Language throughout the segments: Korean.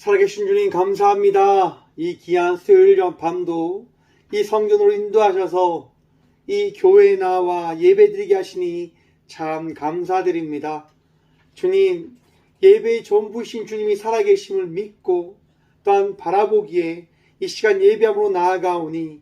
살아계신 주님 감사합니다. 이 귀한 수요일 밤도 이 성전으로 인도하셔서 이 교회에 나와 예배드리게 하시니 참 감사드립니다. 주님, 예배의 전부신 주님이 살아계심을 믿고 또한 바라보기에 이 시간 예배함으로 나아가오니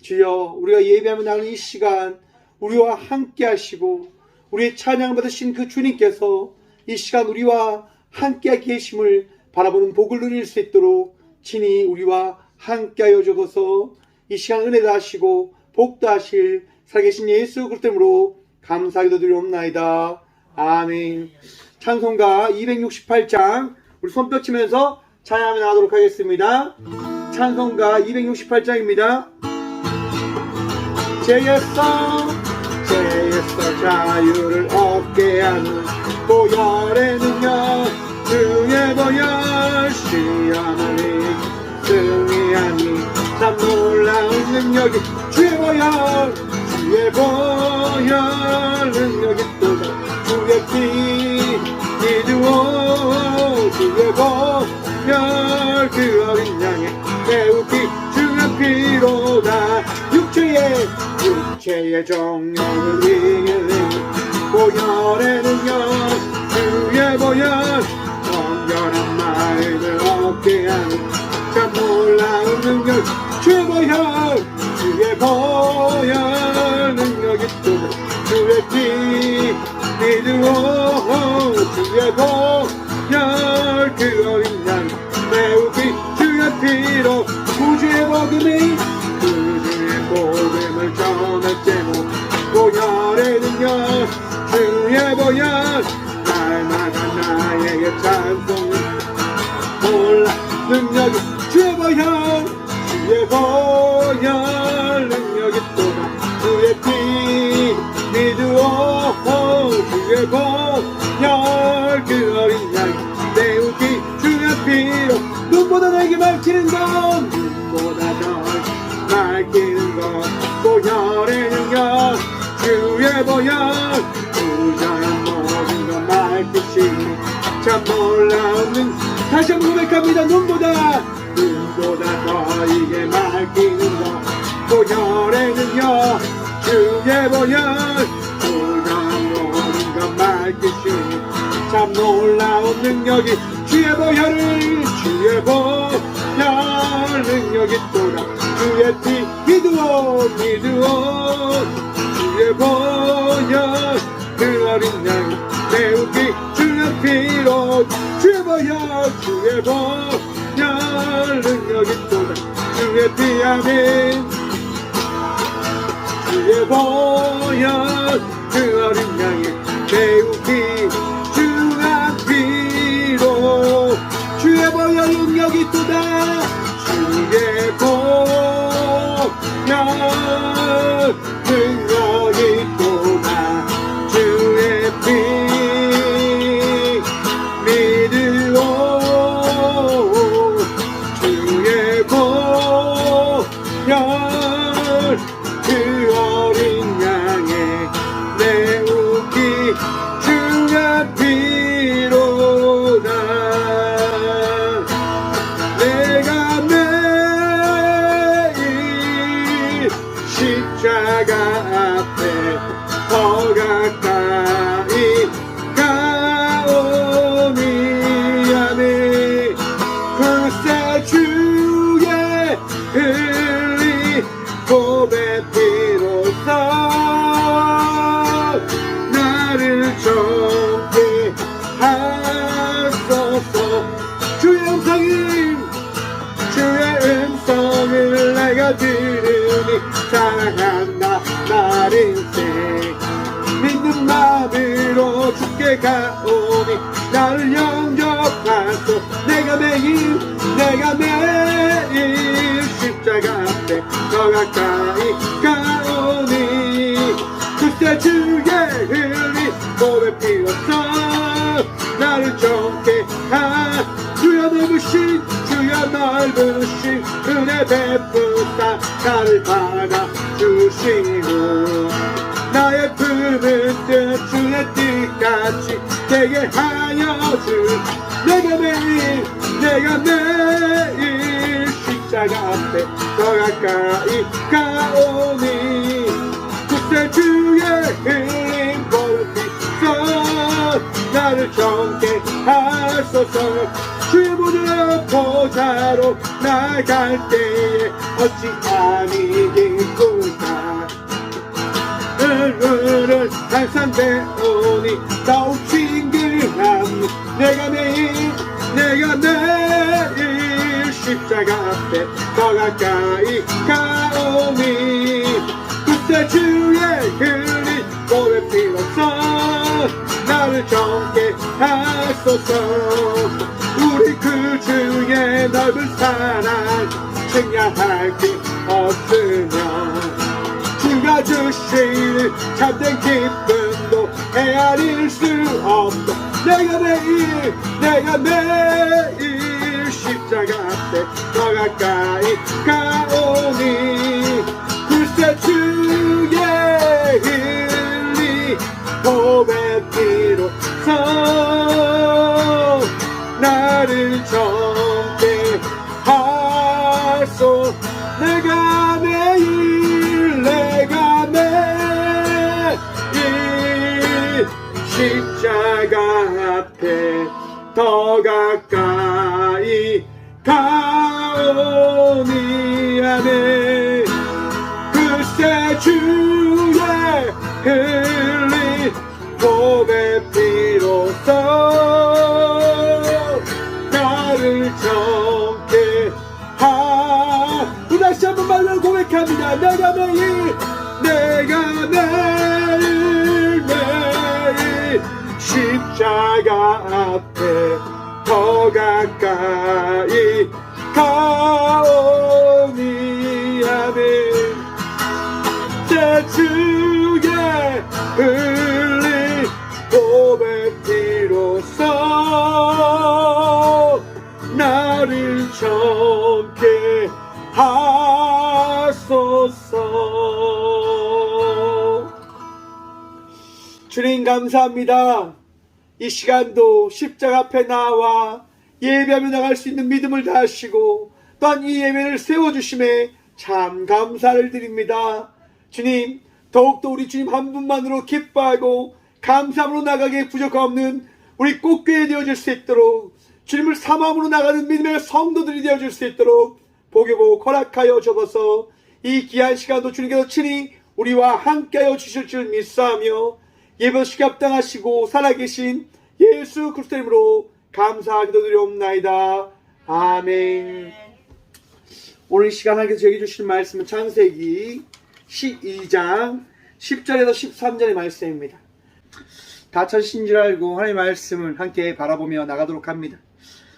주여, 우리가 예배하며 나가는 이 시간 우리와 함께 하시고 우리의 찬양 받으신 그 주님께서 이 시간 우리와 함께 계심을 바라보는 복을 누릴 수 있도록 친히 우리와 함께하여 주셔서 이 시간 은혜도 하시고 복도 하실 살아계신 예수 그리스도로 감사하기도 드리옵나이다. 아멘. 찬송가 268장 우리 손뼉 치면서 찬양하며 나가도록 하겠습니다. 찬송가 268장입니다. 죄에서 자유를 얻게 하는 보혈의 능력, 주의 보혈 시험을 승리하니 참 놀라운 능력이 주의 보혈 능력이 또다. 주의 피 믿으오, 주의 보혈 그 어린 양의 매우 귀중한 피로다. 육체의 정욕을 이기는 보혈의 능력, 주의 보혈 정결한 마음을 얻게 하는 참 놀라운 능력, 주의 보혈 능력이 또다. 주의 피 믿으오, 주의 보혈 그 어린 양 매우 귀중한 피로 구주의 복음을 전했제모 보혈의 능력, 주의 보혈 날마다 나에게 찬송을 몰라 능력이 주의 보혈 능력이 또다. 주의 피 믿으오, 주의 보혈 그 어린 양 매우 귀중한 피로 눈보다 내게 밝히는 것, 눈보다 더 밝히는 것 보혈의 능력, 주의 보혈 부자한 모든 것 밝히시니 참 놀라운 능력. 다시 한번 고백합니다. 눈보다 더 이게 밝히는 것 보혈의 능력, 주의 보혈 부자한 모든 것 밝히시니 참 놀라운 능력이 주의 보혈 능력이 또다. 주의 피 믿으오, 주의 보혈 그 어린 양 매우 귀중한 피로 주의 보혈 능력이 또다. 주의 피 아멘. 주의 보혈 그 어린 양의 매우 귀중한 피로 주의 보혈 능력이 또다. 주의 보혈 능력이 또다. 주의 피 믿으오, 주의 보혈 그 어린 양의 매우 귀중한 피로다. 내가 매일 십자가 앞에 더 가까이 가오니 아멘. 글쎄 주의 흘린 고백 피로써 나를 정케 하소서. 주의 음성을 내가 들으니 사랑한다 날 인생 믿는 마음으로 주께 가오니 나를 영접하소. 내가 매일 십자가 앞에 더 가까이 가오니 그때 주의 흘린 고백 피로써 나를 정케 주여 넓으신 주여 넓으신 은혜 베푸사 나를 받아주시고 나의 품은 뜻 주의 뜻같이 되게 하여 주. 내가 매일 내가 매일 십자가 앞에 더 가까이 가오니 그때 주의 흘린 보혈 나를 정케 하소서. 주의 보좌 보좌로 나갈 때에 어찌 아니겠구나. 은을 항상 배우니 더욱 친근함. 내가 매일 십자가 앞에 더 가까이 가오니 그때 주의 흘린 보혈 피로써 나를 정케 하소서. 우리 그 주의 넓은 사랑 측량할 게 없으며 주가 주시는 참된 기쁨도 헤아릴 수 없다. 내가 매일 십자가 앞에 더 가까이 가오니 글쎄 주의 흘린 보혈 피로써 나를 정케 하소. 내가 매일 십자가 앞에 더 가까이 가오니 아멘. 글쎄 주의 흘린 보혈 피로써 나를 정케 우리 다시 한번 말로 고백합니다. 내가 매일 십자가 앞에 더 가까이 가오니 아멘. 내 주의 흘린 보혈 피로써 나를 정케 하소서. 주님 감사합니다. 이 시간도 십자가 앞에 나와 예배하며 나갈 수 있는 믿음을 다하시고 또한 이 예배를 세워주심에 참 감사를 드립니다. 주님, 더욱더 우리 주님 한 분만으로 기뻐하고 감사함으로 나가기에 부족함 없는 우리 꽃교회 되어질 수 있도록 주님을 사모함으로 나가는 믿음의 성도들이 되어질 수 있도록 복이고 허락하여 주옵소서. 이 귀한 시간도 주님께서 친히 우리와 함께하여 주실 줄 믿사하며 예배시기 합당하시고 살아계신 예수 그리스도 이름으로 감사하기도 드리옵나이다. 아멘. 오늘 이 시간 하나님께서 저에게 주신 말씀은 창세기 12장 10절에서 13절의 말씀입니다. 다 찾으신 줄 알고 하나님의 말씀을 함께 바라보며 나가도록 합니다.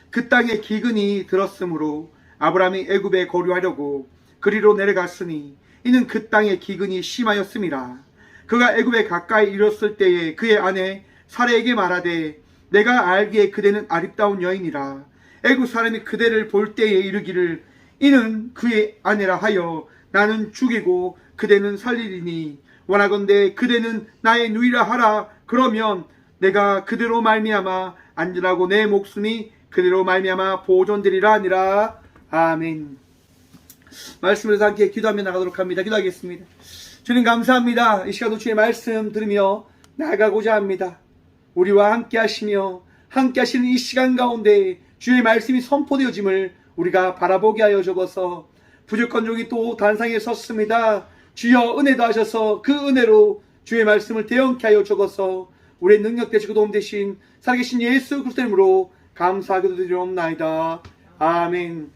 그 땅에 기근이 들었으므로 아브라함이 애굽에 거류하려고 그리로 내려갔으니 이는 그 땅에 기근이 심하였음이라. 그가 애굽에 가까이 이르렀을 때에 그의 아내 사레에게 말하되 내가 알기에 그대는 아름다운 여인이라. 애굽 사람이 그대를 볼 때에 이르기를 이는 그의 아내라 하여 나는 죽이고 그대는 살리리니 원하건대 그대는 나의 누이라 하라. 그러면 내가 그대로 말미암아 안전하고 내 목숨이 그대로 말미암아 보존되리라 하니라. 아멘. 말씀을 함께 기도하며 나가도록 합니다. 기도하겠습니다. 주님 감사합니다. 이 시간도 주의 말씀 들으며 나가고자 합니다. 우리와 함께 하시며 함께 하시는 이 시간 가운데 주의 말씀이 선포되어짐을 우리가 바라보게 하여 주옵소서. 부족한 종이 또 단상에 섰습니다. 주여 은혜 더하셔서 그 은혜로 주의 말씀을 대언케 하여 주옵소서. 우리의 능력 되시고 도움 되신 살아계신 예수 그리스도 이름으로 감사하기도 드리옵나이다. 아멘.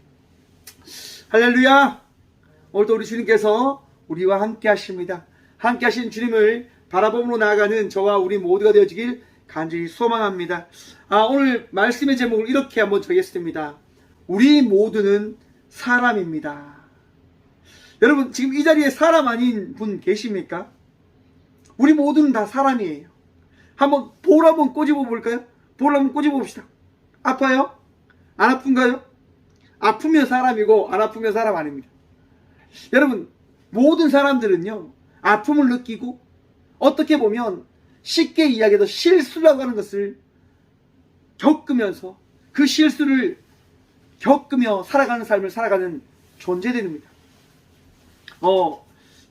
할렐루야. 오늘도 우리 주님께서 우리와 함께 하십니다. 함께 하신 주님을 바라봄으로 나아가는 저와 우리 모두가 되어지길 간절히 소망합니다. 오늘 말씀의 제목을 이렇게 한번 정했습니다. 우리 모두는 사람입니다. 여러분, 지금 이 자리에 사람 아닌 분 계십니까? 우리 모두는 다 사람이에요. 한번 볼 한번 꼬집어 볼까요? 볼 한번 꼬집어 봅시다. 아파요? 안 아픈가요? 아프면 사람이고 안 아프면 사람 아닙니다. 여러분, 모든 사람들은요, 아픔을 느끼고 어떻게 보면 쉽게 이야기해서 실수라고 하는 것을 겪으면서 그 실수를 겪으며 살아가는 삶을 살아가는 존재들입니다.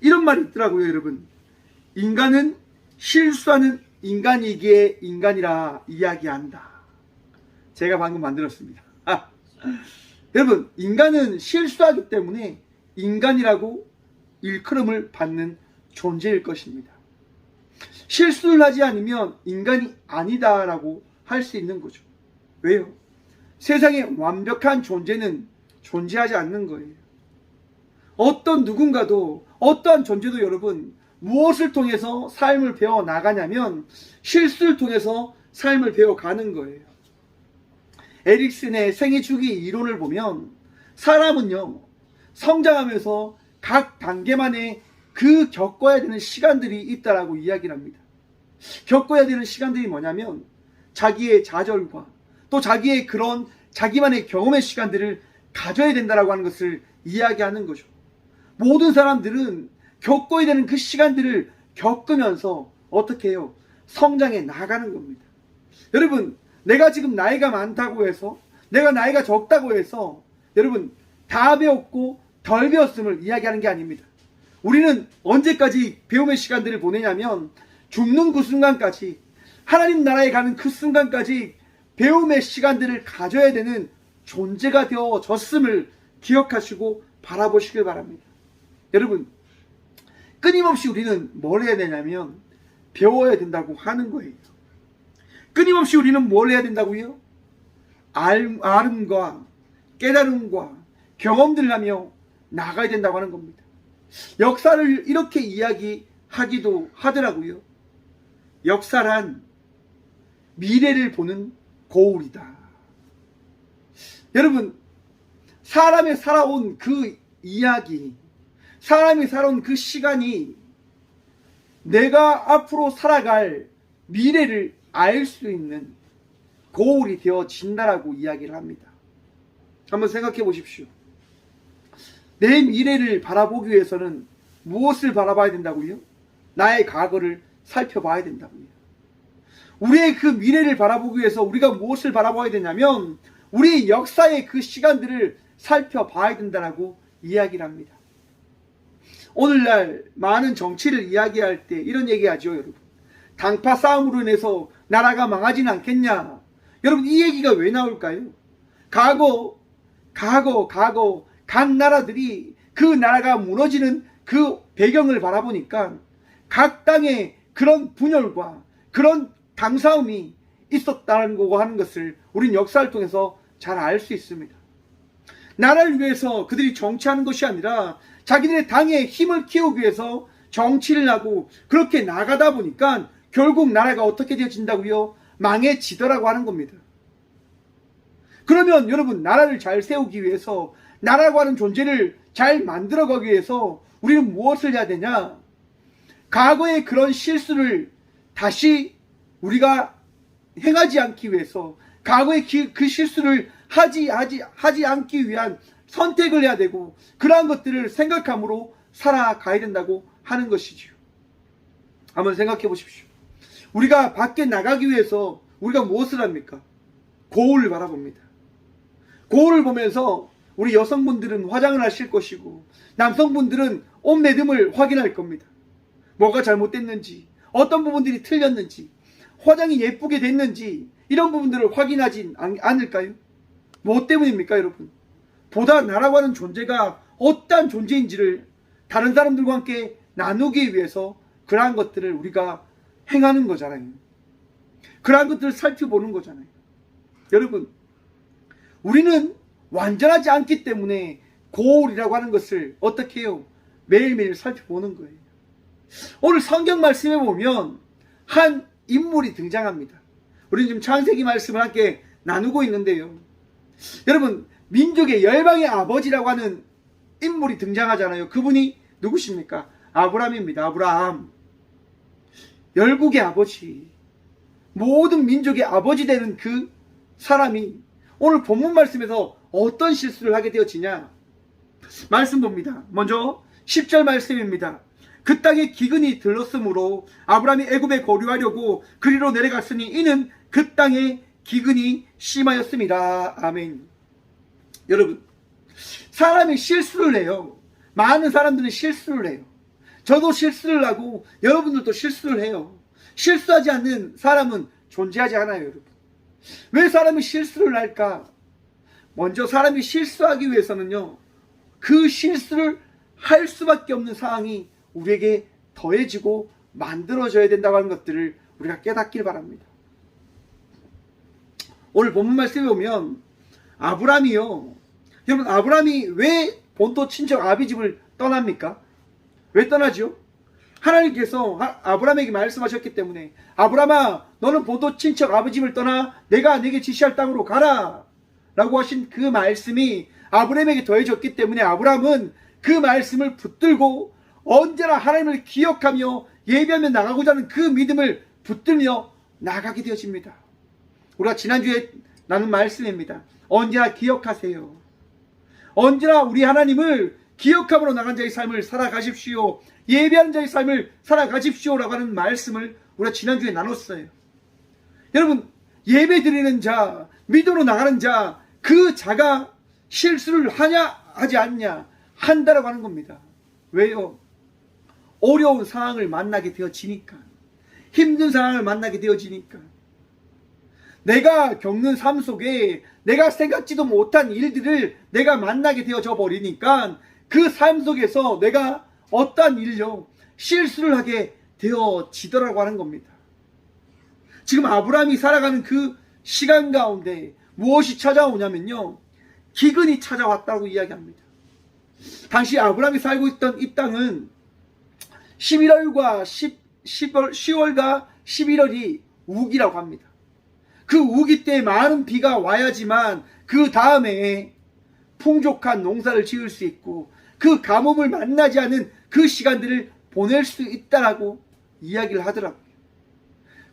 이런 말이 있더라고요, 여러분. 인간은 실수하는 인간이기에 인간이라 이야기한다. 제가 방금 만들었습니다. 여러분, 인간은 실수하기 때문에 인간이라고 일컬음을 받는 존재일 것입니다. 실수를 하지 않으면 인간이 아니다라고 할 수 있는 거죠. 왜요? 세상에 완벽한 존재는 존재하지 않는 거예요. 어떤 누군가도, 어떠한 존재도 여러분, 무엇을 통해서 삶을 배워 나가냐면 실수를 통해서 삶을 배워가는 거예요. 에릭슨의 생애 주기 이론을 보면 사람은요, 성장하면서 각 단계만에 그 겪어야 되는 시간들이 있다라고 이야기를 합니다. 겪어야 되는 시간들이 뭐냐면 자기의 좌절과 또 자기의 그런 자기만의 경험의 시간들을 가져야 된다라고 하는 것을 이야기하는 거죠. 모든 사람들은 겪어야 되는 그 시간들을 겪으면서 어떻게 해요? 성장해 나가는 겁니다. 여러분, 내가 지금 나이가 많다고 해서, 내가 나이가 적다고 해서 여러분 다 배웠고 덜 배웠음을 이야기하는 게 아닙니다. 우리는 언제까지 배움의 시간들을 보내냐면 죽는 그 순간까지, 하나님 나라에 가는 그 순간까지 배움의 시간들을 가져야 되는 존재가 되어졌음을 기억하시고 바라보시길 바랍니다. 여러분, 끊임없이 우리는 뭘 해야 되냐면 배워야 된다고 하는 거예요. 끊임없이 우리는 뭘 해야 된다고요? 알음과 깨달음과 경험들을 하며 나가야 된다고 하는 겁니다. 역사를 이렇게 이야기하기도 하더라고요. 역사란 미래를 보는 거울이다. 여러분, 사람이 살아온 그 이야기, 사람이 살아온 그 시간이 내가 앞으로 살아갈 미래를 알 수 있는 거울이 되어진다라고 이야기를 합니다. 한번 생각해 보십시오. 내 미래를 바라보기 위해서는 무엇을 바라봐야 된다고요? 나의 과거를 살펴봐야 된다고요. 우리의 그 미래를 바라보기 위해서 우리가 무엇을 바라봐야 되냐면 우리 역사의 그 시간들을 살펴봐야 된다라고 이야기를 합니다. 오늘날 많은 정치를 이야기할 때 이런 얘기하죠, 여러분. 당파 싸움으로 인해서 나라가 망하지는 않겠냐. 여러분, 이 얘기가 왜 나올까요? 과거 각 나라들이 그 나라가 무너지는 그 배경을 바라보니까 각 땅에 그런 분열과 그런 당싸움이 있었다는 거고 하는 것을 우린 역사를 통해서 잘 알 수 있습니다. 나라를 위해서 그들이 정치하는 것이 아니라 자기들의 당에 힘을 키우기 위해서 정치를 하고 그렇게 나가다 보니까 결국 나라가 어떻게 되어진다고요? 망해지더라고 하는 겁니다. 그러면 여러분, 나라를 잘 세우기 위해서, 나라고 하는 존재를 잘 만들어가기 위해서 우리는 무엇을 해야 되냐? 과거의 그런 실수를 다시 우리가 행하지 않기 위해서, 과거의 그 실수를 하지 않기 위한 선택을 해야 되고, 그러한 것들을 생각함으로 살아가야 된다고 하는 것이지요. 한번 생각해 보십시오. 우리가 밖에 나가기 위해서 우리가 무엇을 합니까? 거울을 바라봅니다. 거울을 보면서 우리 여성분들은 화장을 하실 것이고 남성분들은 옷 매듭을 확인할 겁니다. 뭐가 잘못됐는지, 어떤 부분들이 틀렸는지, 화장이 예쁘게 됐는지 이런 부분들을 확인하지 않을까요? 뭐 때문입니까, 여러분? 보다 나라고 하는 존재가 어떠한 존재인지를 다른 사람들과 함께 나누기 위해서 그러한 것들을 우리가 행하는 거잖아요. 그러한 것들을 살펴보는 거잖아요. 여러분, 우리는 완전하지 않기 때문에 거울이라고 하는 것을 어떻게 해요? 매일매일 살펴보는 거예요. 오늘 성경 말씀에 보면 한 인물이 등장합니다. 우리는 지금 창세기 말씀을 함께 나누고 있는데요. 여러분, 민족의 열방의 아버지라고 하는 인물이 등장하잖아요. 그분이 누구십니까? 아브라함입니다. 아브라함. 열국의 아버지, 모든 민족의 아버지 되는 그 사람이 오늘 본문 말씀에서 어떤 실수를 하게 되어지냐? 말씀 봅니다. 먼저 10절 말씀입니다. 그 땅에 기근이 들렀으므로 아브라함이 애굽에 거류하려고 그리로 내려갔으니 이는 그 땅에 기근이 심하였습니다. 아멘. 여러분, 사람이 실수를 해요. 많은 사람들은 실수를 해요. 저도 실수를 하고 여러분들도 실수를 해요. 실수하지 않는 사람은 존재하지 않아요, 여러분. 왜 사람이 실수를 할까? 먼저 사람이 실수하기 위해서는요, 그 실수를 할 수밖에 없는 상황이 우리에게 더해지고 만들어져야 된다고 하는 것들을 우리가 깨닫길 바랍니다. 오늘 본문 말씀에 보면 아브라함이요, 여러분, 아브라함이 왜 본토 친척 아비 집을 떠납니까? 왜 떠나죠? 하나님께서 아브라함에게 말씀하셨기 때문에, 아브라함아, 너는 본토 친척 아비 집을 떠나 내가 네게 지시할 땅으로 가라 라고 하신 그 말씀이 아브라함에게 더해졌기 때문에 아브라함은 그 말씀을 붙들고 언제나 하나님을 기억하며 예배하며 나가고자 하는 그 믿음을 붙들며 나가게 되어집니다. 우리가 지난주에 나눈 말씀입니다. 언제나 기억하세요. 언제나 우리 하나님을 기억함으로 나간 자의 삶을 살아가십시오. 예배하는 자의 삶을 살아가십시오 라고 하는 말씀을 우리가 지난주에 나눴어요. 여러분, 예배 드리는 자, 믿음으로 나가는 자, 그 자가 실수를 하냐 하지 않냐 한다라고 하는 겁니다. 왜요? 어려운 상황을 만나게 되어지니까, 힘든 상황을 만나게 되어지니까, 내가 겪는 삶 속에 내가 생각지도 못한 일들을 내가 만나게 되어져 버리니까 그 삶 속에서 내가 어떠한 일요 실수를 하게 되어지더라고 하는 겁니다. 지금 아브라함이 살아가는 그 시간 가운데 무엇이 찾아오냐면요, 기근이 찾아왔다고 이야기합니다. 당시 아브라함이 살고 있던 이 땅은 10월과 11월이 우기라고 합니다. 그 우기 때 많은 비가 와야지만 그 다음에 풍족한 농사를 지을 수 있고 그 가뭄을 만나지 않은 그 시간들을 보낼 수 있다라고 이야기를 하더라고요.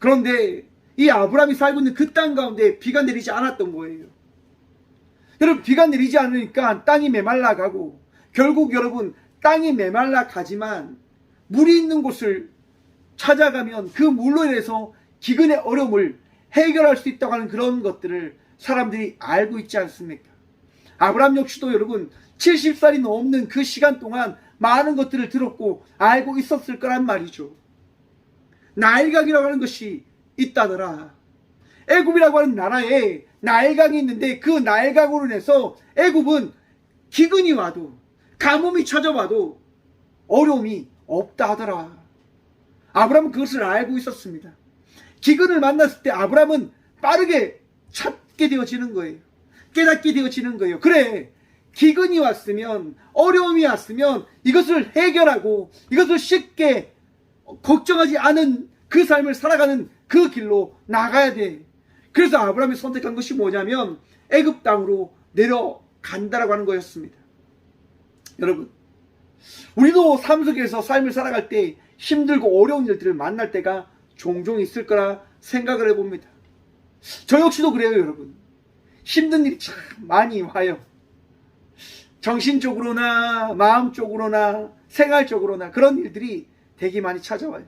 그런데 이 아브라함이 살고 있는 그 땅 가운데 비가 내리지 않았던 거예요. 여러분, 비가 내리지 않으니까 땅이 메말라가고, 결국 여러분, 땅이 메말라가지만 물이 있는 곳을 찾아가면 그 물로 인해서 기근의 어려움을 해결할 수 있다고 하는 그런 것들을 사람들이 알고 있지 않습니까? 아브라함 역시도 여러분 70살이 넘는 그 시간 동안 많은 것들을 들었고 알고 있었을 거란 말이죠. 나일강이라고 하는 것이 있다더라. 애굽이라고 하는 나라에 나일강이 있는데 그 나일강으로 인해서 애굽은 기근이 와도 가뭄이 찾아와도 어려움이 없다 하더라. 아브라함은 그것을 알고 있었습니다. 기근을 만났을 때 아브라함은 빠르게 찾게 되어지는 거예요. 깨닫게 되어지는 거예요. 그래, 기근이 왔으면, 어려움이 왔으면 이것을 해결하고 이것을 쉽게 걱정하지 않은 그 삶을 살아가는 그 길로 나가야 돼. 그래서 아브라함이 선택한 것이 뭐냐면 애굽 땅으로 내려간다라고 하는 거였습니다. 여러분, 우리도 삶 속에서 삶을 살아갈 때 힘들고 어려운 일들을 만날 때가 종종 있을 거라 생각을 해봅니다. 저 역시도 그래요, 여러분. 힘든 일이 참 많이 와요. 정신적으로나 마음적으로나 생활적으로나 그런 일들이 되게 많이 찾아와요.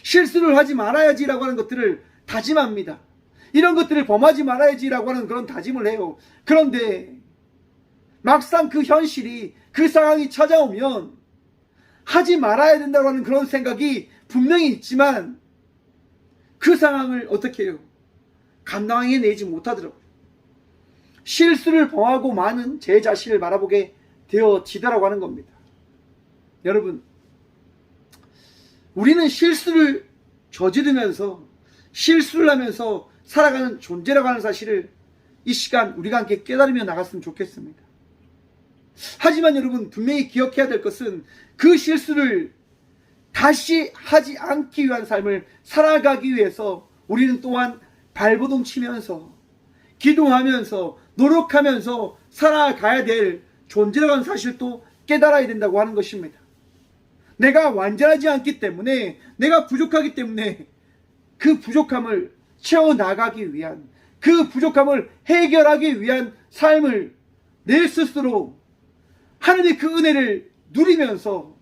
실수를 하지 말아야지라고 하는 것들을 다짐합니다. 이런 것들을 범하지 말아야지라고 하는 그런 다짐을 해요. 그런데 막상 그 현실이, 그 상황이 찾아오면 하지 말아야 된다고 하는 그런 생각이 분명히 있지만 그 상황을 어떻게 해요? 감당해내지 못하더라고요. 실수를 범하고 많은 제 자신을 바라보게 되어지더라고 하는 겁니다. 여러분, 우리는 실수를 저지르면서 실수를 하면서 살아가는 존재라고 하는 사실을 이 시간 우리가 함께 깨달으며 나갔으면 좋겠습니다. 하지만 여러분, 분명히 기억해야 될 것은 그 실수를 다시 하지 않기 위한 삶을 살아가기 위해서 우리는 또한 발버둥 치면서 기도하면서 노력하면서 살아가야 될 존재라고 하는 사실도 깨달아야 된다고 하는 것입니다. 내가 완전하지 않기 때문에, 내가 부족하기 때문에 그 부족함을 채워나가기 위한, 그 부족함을 해결하기 위한 삶을 내 스스로 하나님의 그 은혜를 누리면서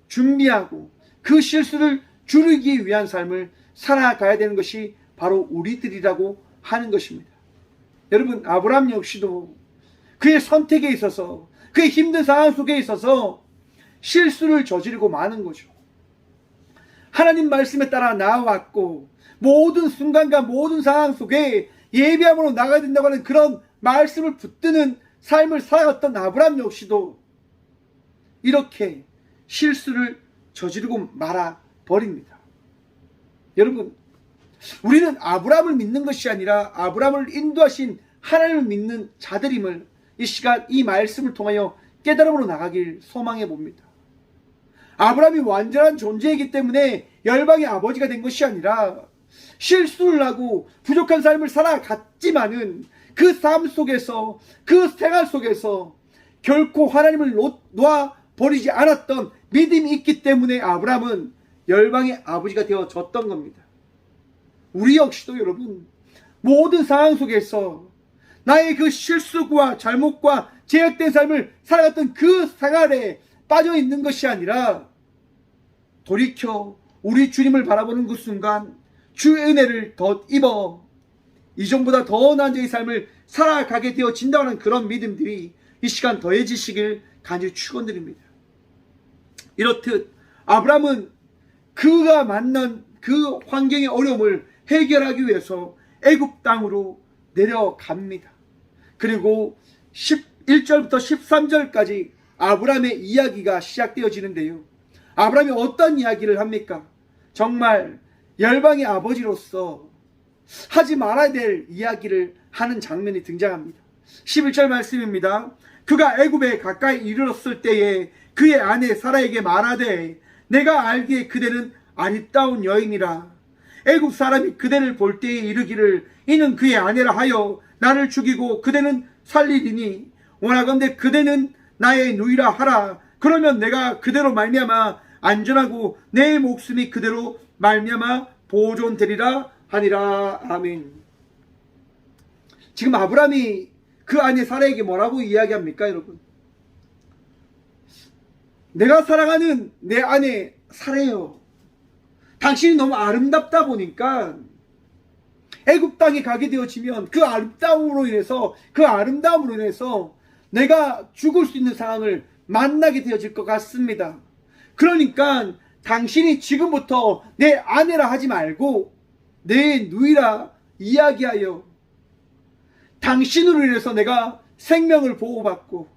준비하고 그 실수를 줄이기 위한 삶을 살아가야 되는 것이 바로 우리들이라고 하는 것입니다. 여러분, 아브라함 역시도 그의 선택에 있어서, 그의 힘든 상황 속에 있어서 실수를 저지르고 마는 거죠. 하나님 말씀에 따라 나아왔고 모든 순간과 모든 상황 속에 예비함으로 나가야 된다고 하는 그런 말씀을 붙드는 삶을 살아갔던 아브라함 역시도 이렇게 실수를 저지르고 말아 버립니다. 여러분, 우리는 아브라함을 믿는 것이 아니라 아브라함을 인도하신 하나님을 믿는 자들임을 이 시간 이 말씀을 통하여 깨달음으로 나가길 소망해 봅니다. 아브라함이 완전한 존재이기 때문에 열방의 아버지가 된 것이 아니라 실수를 하고 부족한 삶을 살아갔지만은 그 삶 속에서, 그 생활 속에서 결코 하나님을 놓아버리지 않았던 믿음이 있기 때문에 아브라함은 열방의 아버지가 되어졌던 겁니다. 우리 역시도 여러분, 모든 상황 속에서 나의 그 실수와 잘못과 제약된 삶을 살아갔던 그 생활에 빠져 있는 것이 아니라 돌이켜 우리 주님을 바라보는 그 순간 주의 은혜를 덧입어 이전보다 더 나은 자의 삶을 살아가게 되어진다고 하는 그런 믿음들이 이 시간 더해지시길 간절히 축원드립니다. 이렇듯 아브라함은 그가 만난 그 환경의 어려움을 해결하기 위해서 애굽 땅으로 내려갑니다. 그리고 1절부터 13절까지 아브라함의 이야기가 시작되어지는데요. 아브라함이 어떤 이야기를 합니까? 정말 열방의 아버지로서 하지 말아야 될 이야기를 하는 장면이 등장합니다. 11절 말씀입니다. 그가 애굽에 가까이 이르렀을 때에 그의 아내 사라에게 말하되 내가 알기에 그대는 아리따운 여인이라. 애굽 사람이 그대를 볼 때에 이르기를 이는 그의 아내라 하여 나를 죽이고 그대는 살리리니 원하건대 그대는 나의 누이라 하라. 그러면 내가 그대로 말미암아 안전하고 내 목숨이 그대로 말미암아 보존되리라 하니라. 아멘. 지금 아브라함이 그 아내 사라에게 뭐라고 이야기합니까, 여러분? 내가 사랑하는 내 아내 사라요, 당신이 너무 아름답다 보니까 애굽 땅에 가게 되어지면 그 아름다움으로 인해서 내가 죽을 수 있는 상황을 만나게 되어질 것 같습니다. 그러니까 당신이 지금부터 내 아내라 하지 말고 내 누이라 이야기하여 당신으로 인해서 내가 생명을 보호받고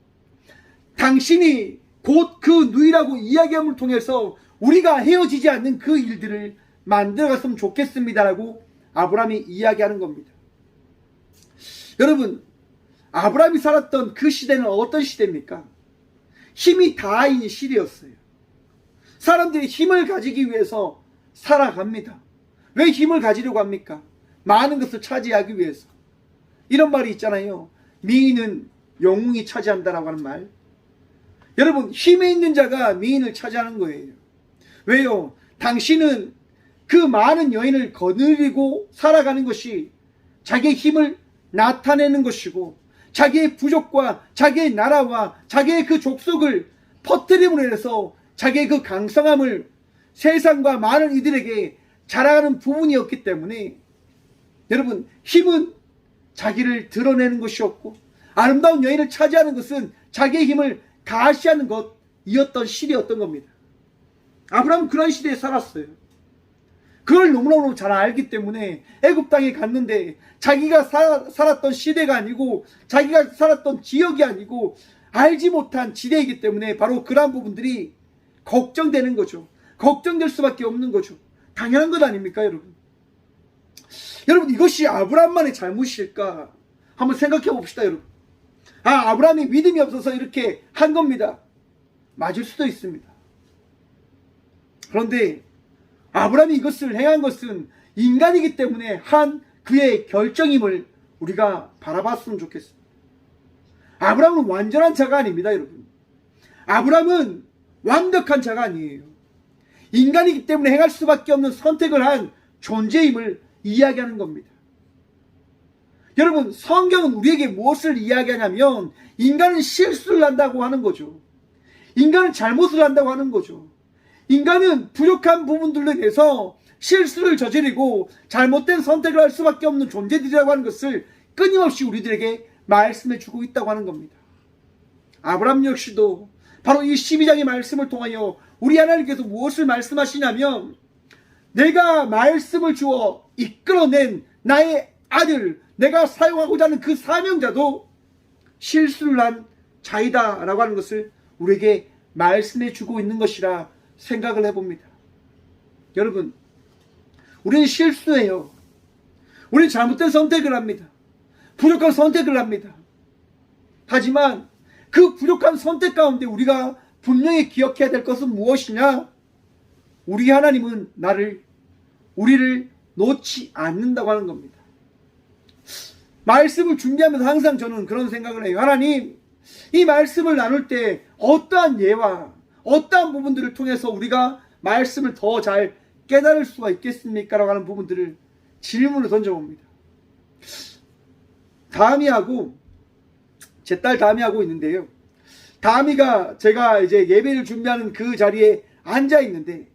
당신이 곧 그 누이라고 이야기함을 통해서 우리가 헤어지지 않는 그 일들을 만들어갔으면 좋겠습니다라고 아브라함이 이야기하는 겁니다. 여러분, 아브라함이 살았던 그 시대는 어떤 시대입니까? 힘이 다인 시대였어요. 사람들이 힘을 가지기 위해서 살아갑니다. 왜 힘을 가지려고 합니까? 많은 것을 차지하기 위해서. 이런 말이 있잖아요. 미인은 영웅이 차지한다라고 하는 말. 여러분, 힘이 있는 자가 미인을 차지하는 거예요. 왜요? 당신은 그 많은 여인을 거느리고 살아가는 것이 자기의 힘을 나타내는 것이고 자기의 부족과 자기의 나라와 자기의 그 족속을 퍼뜨림으로 인해서 자기의 그 강성함을 세상과 많은 이들에게 자랑하는 부분이었기 때문에 여러분, 힘은 자기를 드러내는 것이었고 아름다운 여인을 차지하는 것은 자기의 힘을 가시하는 것이었던 시대였던 겁니다. 아브라함은 그런 시대에 살았어요. 그걸 너무너무 잘 알기 때문에 애굽 땅에 갔는데 자기가 살았던 시대가 아니고 자기가 살았던 지역이 아니고 알지 못한 지대이기 때문에 바로 그러한 부분들이 걱정되는 거죠. 걱정될 수밖에 없는 거죠. 당연한 것 아닙니까, 여러분? 여러분, 이것이 아브라함만의 잘못일까? 한번 생각해 봅시다, 여러분. 아브라함이 믿음이 없어서 이렇게 한 겁니다. 맞을 수도 있습니다. 그런데 아브라함이 이것을 행한 것은 인간이기 때문에 한 그의 결정임을 우리가 바라봤으면 좋겠습니다. 아브라함은 완전한 자가 아닙니다, 여러분. 아브라함은 완벽한 자가 아니에요. 인간이기 때문에 행할 수밖에 없는 선택을 한 존재임을 이야기하는 겁니다. 여러분, 성경은 우리에게 무엇을 이야기하냐면 인간은 실수를 한다고 하는 거죠. 인간은 잘못을 한다고 하는 거죠. 인간은 부족한 부분들로 인해서 실수를 저지르고 잘못된 선택을 할 수밖에 없는 존재들이라고 하는 것을 끊임없이 우리들에게 말씀해 주고 있다고 하는 겁니다. 아브라함 역시도 바로 이 12장의 말씀을 통하여 우리 하나님께서 무엇을 말씀하시냐면, 내가 말씀을 주어 이끌어낸 나의 아들, 내가 사용하고자 하는 그 사명자도 실수를 한 자이다 라고 하는 것을 우리에게 말씀해 주고 있는 것이라 생각을 해봅니다. 여러분, 우리는 실수해요. 우리는 잘못된 선택을 합니다. 부족한 선택을 합니다. 하지만 그 부족한 선택 가운데 우리가 분명히 기억해야 될 것은 무엇이냐? 우리 하나님은 우리를 놓지 않는다고 하는 겁니다. 말씀을 준비하면서 항상 저는 그런 생각을 해요. 하나님, 이 말씀을 나눌 때 어떠한 예와 어떠한 부분들을 통해서 우리가 말씀을 더 잘 깨달을 수가 있겠습니까? 라고 하는 부분들을 질문을 던져봅니다. 다미하고, 제 딸 다미하고 있는데요. 다미가 제가 이제 예배를 준비하는 그 자리에 앉아 있는데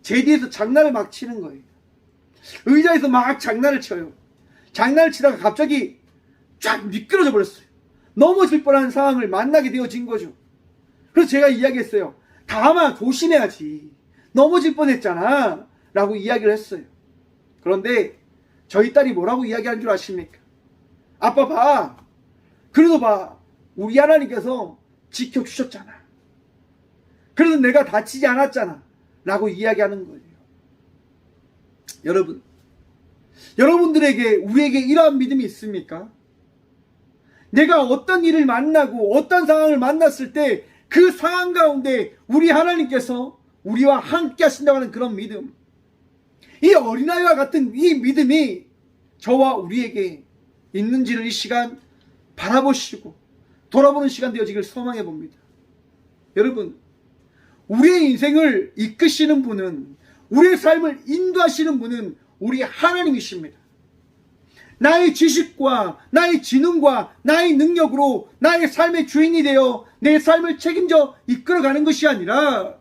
제 뒤에서 장난을 막 치는 거예요. 의자에서 막 장난을 쳐요. 장난을 치다가 갑자기 쫙 미끄러져 버렸어요. 넘어질 뻔한 상황을 만나게 되어진 거죠. 그래서 제가 이야기했어요. 다마 조심해야지. 넘어질 뻔했잖아. 라고 이야기를 했어요. 그런데 저희 딸이 뭐라고 이야기한 줄 아십니까? 아빠 봐. 그래도 봐. 우리 하나님께서 지켜주셨잖아. 그래서 내가 다치지 않았잖아. 라고 이야기하는 거예요. 여러분, 여러분들에게, 우리에게 이러한 믿음이 있습니까? 내가 어떤 일을 만나고 어떤 상황을 만났을 때 그 상황 가운데 우리 하나님께서 우리와 함께 하신다고 하는 그런 믿음, 이 어린아이와 같은 이 믿음이 저와 우리에게 있는지를 이 시간 바라보시고 돌아보는 시간 되어지길 소망해 봅니다. 여러분, 우리의 인생을 이끄시는 분은, 우리의 삶을 인도하시는 분은 우리 하나님이십니다. 나의 지식과 나의 지능과 나의 능력으로 나의 삶의 주인이 되어 내 삶을 책임져 이끌어가는 것이 아니라,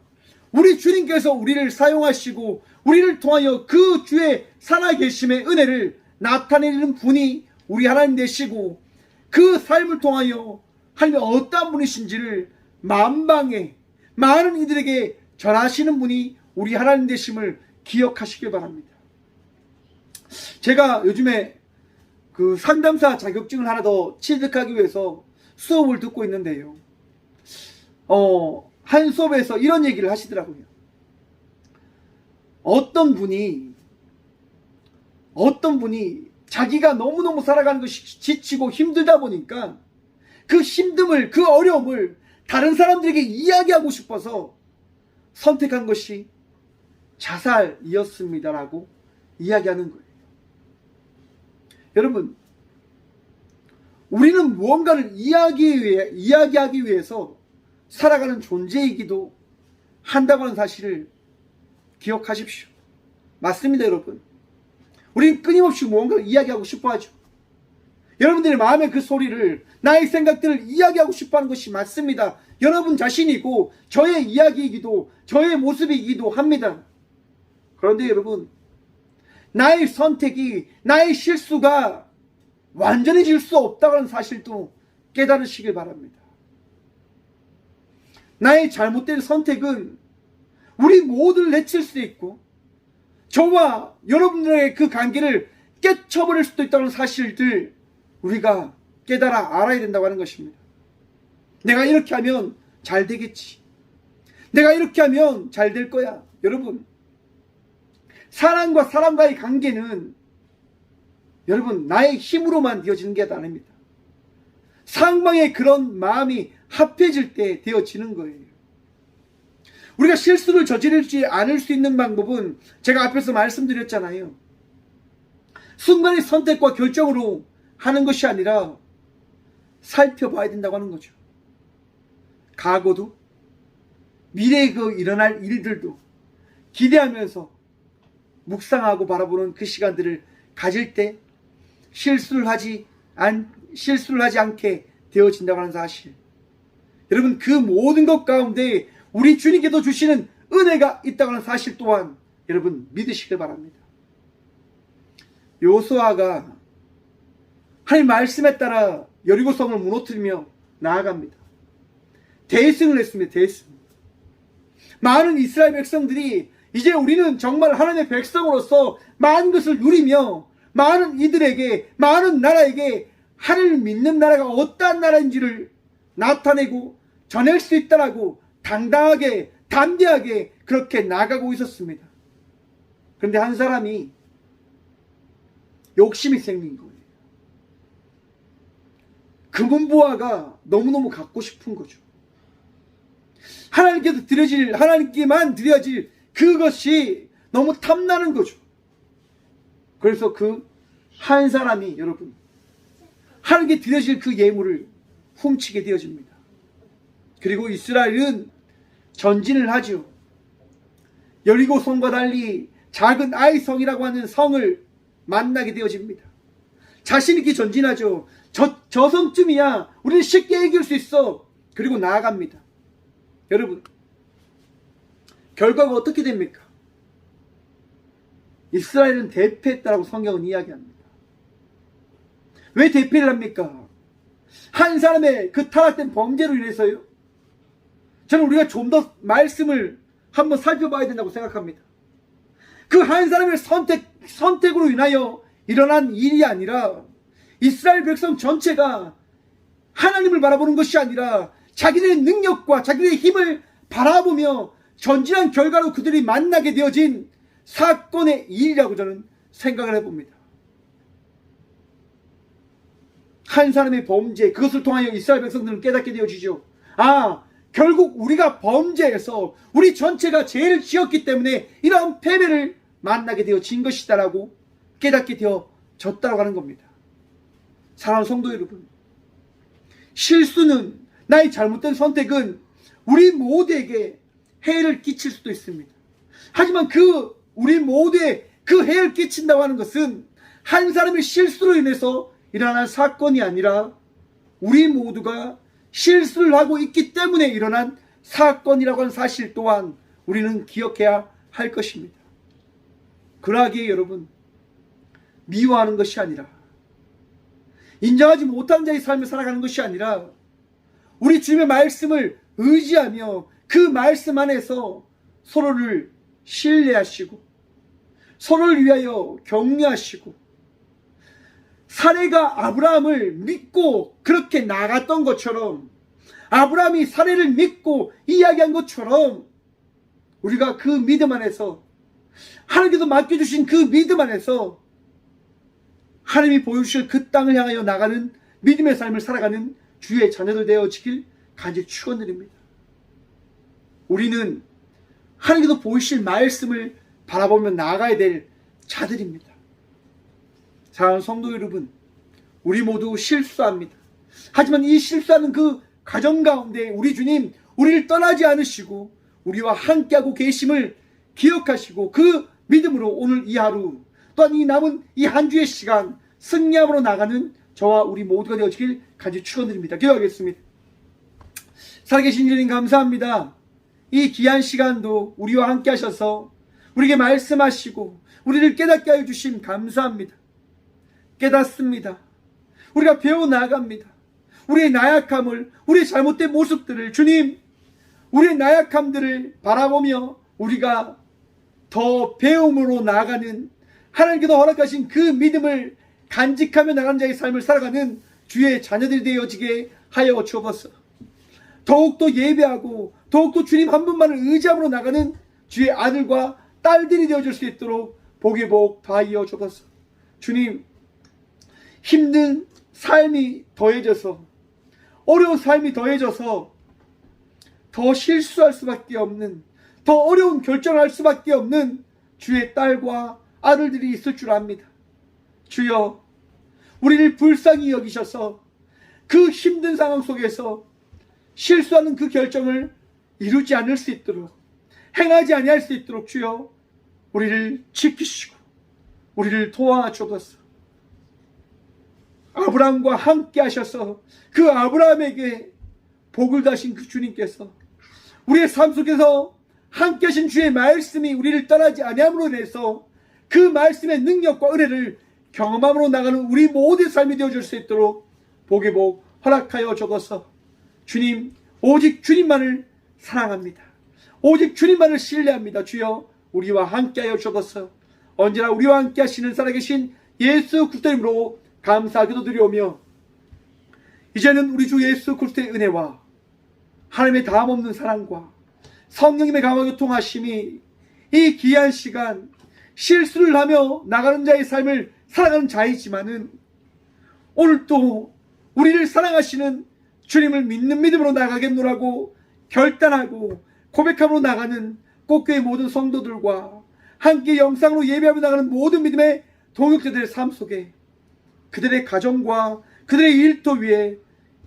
우리 주님께서 우리를 사용하시고 우리를 통하여 그 주의 살아계심의 은혜를 나타내는 분이 우리 하나님 되시고, 그 삶을 통하여 하나님이 어떠한 분이신지를 만방에 많은 이들에게 전하시는 분이 우리 하나님 되심을 기억하시길 바랍니다. 제가 요즘에 그 상담사 자격증을 하나 더 취득하기 위해서 수업을 듣고 있는데요. 한 수업에서 이런 얘기를 하시더라고요. 어떤 분이 자기가 너무너무 살아가는 것이 지치고 힘들다 보니까 그 힘듦을, 그 어려움을 다른 사람들에게 이야기하고 싶어서 선택한 것이 자살이었습니다라고 이야기하는 거예요. 여러분, 우리는 무언가를 이야기하기 위해서 살아가는 존재이기도 한다고 하는 사실을 기억하십시오. 맞습니다, 여러분. 우리는 끊임없이 무언가를 이야기하고 싶어 하죠. 여러분들의 마음의 그 소리를, 나의 생각들을 이야기하고 싶어 하는 것이 맞습니다. 여러분 자신이고 저의 이야기이기도, 저의 모습이기도 합니다. 그런데 여러분, 나의 선택이, 나의 실수가 완전해질 수 없다는 사실도 깨달으시길 바랍니다. 나의 잘못된 선택은 우리 모두를 해칠 수도 있고, 저와 여러분들의 그 관계를 깨쳐버릴 수도 있다는 사실들 우리가 깨달아 알아야 된다고 하는 것입니다. 내가 이렇게 하면 잘 되겠지. 내가 이렇게 하면 잘 될 거야. 여러분, 사람과 사람과의 관계는 여러분 나의 힘으로만 되어지는 게 아닙니다. 상방의 그런 마음이 합해질 때 되어지는 거예요. 우리가 실수를 저지르지 않을 수 있는 방법은 제가 앞에서 말씀드렸잖아요. 순간의 선택과 결정으로 하는 것이 아니라 살펴봐야 된다고 하는 거죠. 과거도, 미래에 그 일어날 일들도 기대하면서 묵상하고 바라보는 그 시간들을 가질 때 실수를 하지 않게 되어진다고 하는 사실. 여러분, 그 모든 것 가운데 우리 주님께서 주시는 은혜가 있다고 하는 사실 또한 여러분 믿으시길 바랍니다. 요수아가 하나님 말씀에 따라 여리고성을 무너뜨리며 나아갑니다. 대승을 했습니다. 대승. 많은 이스라엘 백성들이 이제 우리는 정말 하나님의 백성으로서 많은 것을 누리며 많은 이들에게, 많은 나라에게 하나님을 믿는 나라가 어떠한 나라인지를 나타내고 전할 수 있다라고 당당하게, 담대하게 그렇게 나가고 있었습니다. 그런데 한 사람이 욕심이 생긴 거예요. 금은보화가 너무너무 갖고 싶은 거죠. 하나님께만 드려질 그것이 너무 탐나는 거죠. 그래서 그 한 사람이 여러분 하나님께 드려질 그 예물을 훔치게 되어집니다. 그리고 이스라엘은 전진을 하죠. 여리고성과 달리 작은 아이성이라고 하는 성을 만나게 되어집니다. 자신 있게 전진하죠. 저 성쯤이야 우리는 쉽게 이길 수 있어. 그리고 나아갑니다. 여러분, 결과가 어떻게 됩니까? 이스라엘은 대패했다라고 성경은 이야기합니다. 왜 대패를 합니까? 한 사람의 그 타락된 범죄로 인해서요. 저는 우리가 좀 더 말씀을 한번 살펴봐야 된다고 생각합니다. 그 한 사람의 선택으로 인하여 일어난 일이 아니라 이스라엘 백성 전체가 하나님을 바라보는 것이 아니라 자기들의 능력과 자기들의 힘을 바라보며 전진한 결과로 그들이 만나게 되어진 사건의 일이라고 저는 생각을 해봅니다. 한 사람의 범죄, 그것을 통하여 이스라엘 백성들은 깨닫게 되어지죠. 결국 우리가 범죄해서 우리 전체가 죄를 지었기 때문에 이러한 패배를 만나게 되어진 것이다라고 깨닫게 되어졌다고 하는 겁니다. 사랑하는 성도 여러분, 실수는, 나의 잘못된 선택은 우리 모두에게 해를 끼칠 수도 있습니다. 하지만 우리 모두에 그 해를 끼친다고 하는 것은 한 사람의 실수로 인해서 일어난 사건이 아니라 우리 모두가 실수를 하고 있기 때문에 일어난 사건이라고 하는 사실 또한 우리는 기억해야 할 것입니다. 그러하기에 여러분, 미워하는 것이 아니라, 인정하지 못한 자의 삶을 살아가는 것이 아니라 우리 주님의 말씀을 의지하며 그 말씀 안에서 서로를 신뢰하시고 서로를 위하여 격려하시고, 사레가 아브라함을 믿고 그렇게 나갔던 것처럼, 아브라함이 사레를 믿고 이야기한 것처럼 우리가 그 믿음 안에서, 하나님께서 맡겨주신 그 믿음 안에서 하나님이 보여주실 그 땅을 향하여 나가는 믿음의 삶을 살아가는 주의 자녀들 되어지길 간절히 축원드립니다. 우리는 하나님께서 보이실 말씀을 바라보며 나아가야 될 자들입니다. 사랑하는 성도 여러분, 우리 모두 실수합니다. 하지만 이 실수하는 그 과정 가운데 우리 주님, 우리를 떠나지 않으시고 우리와 함께하고 계심을 기억하시고 그 믿음으로 오늘 이 하루, 또한 이 남은 이 한 주의 시간 승리함으로 나가는 저와 우리 모두가 되어지길 간절히 축원드립니다. 기도하겠습니다. 살아계신 주님 감사합니다. 이 귀한 시간도 우리와 함께 하셔서 우리에게 말씀하시고 우리를 깨닫게 하여 주심 감사합니다. 깨닫습니다. 우리가 배워나갑니다. 우리의 나약함을, 우리의 잘못된 모습들을, 주님, 우리의 나약함들을 바라보며 우리가 더 배움으로 나아가는, 하나님께서 허락하신 그 믿음을 간직하며 나가는 자의 삶을 살아가는 주의 자녀들이 되어지게 하여 주옵소서. 더욱더 예배하고 더욱더 주님 한 분만을 의지함으로 나가는 주의 아들과 딸들이 되어줄 수 있도록 복의 복 다하여 주옵소서. 주님, 힘든 삶이 더해져서, 어려운 삶이 더해져서 더 실수할 수밖에 없는, 더 어려운 결정을 할 수밖에 없는 주의 딸과 아들들이 있을 줄 압니다. 주여, 우리를 불쌍히 여기셔서 그 힘든 상황 속에서 실수하는 그 결정을 이루지 않을 수 있도록, 행하지 아니할 수 있도록 주여 우리를 지키시고 우리를 도와주옵소서. 아브라함과 함께 하셔서 그 아브라함에게 복을 다신 그 주님께서 우리의 삶 속에서 함께 하신 주의 말씀이 우리를 떠나지 아니함으로 인해서 그 말씀의 능력과 은혜를 경험함으로 나가는 우리 모두의 삶이 되어줄 수 있도록 복의 복 허락하여 주옵소서. 주님, 오직 주님만을 사랑합니다. 오직 주님만을 신뢰합니다. 주여, 우리와 함께하여 주옵소서. 언제나 우리와 함께 하시는 살아계신 예수 그리스도의 이름으로 감사 기도드리오며, 이제는 우리 주 예수 그리스도의 은혜와 하나님의 다함없는 사랑과 성령님의 감화 교통하심이 이 귀한 시간, 실수를 하며 나가는 자의 삶을 살아가는 자이지만은 오늘 또 우리를 사랑하시는 주님을 믿는 믿음으로 나가겠노라고 결단하고 고백함으로 나가는 꽃교회 모든 성도들과 함께 영상으로 예배하며 나가는 모든 믿음의 동역자들의 삶 속에 그들의 가정과 그들의 일터 위에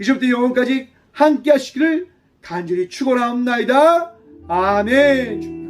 이제부터 영원까지 함께 하시기를 간절히 축원하옵나이다. 아멘.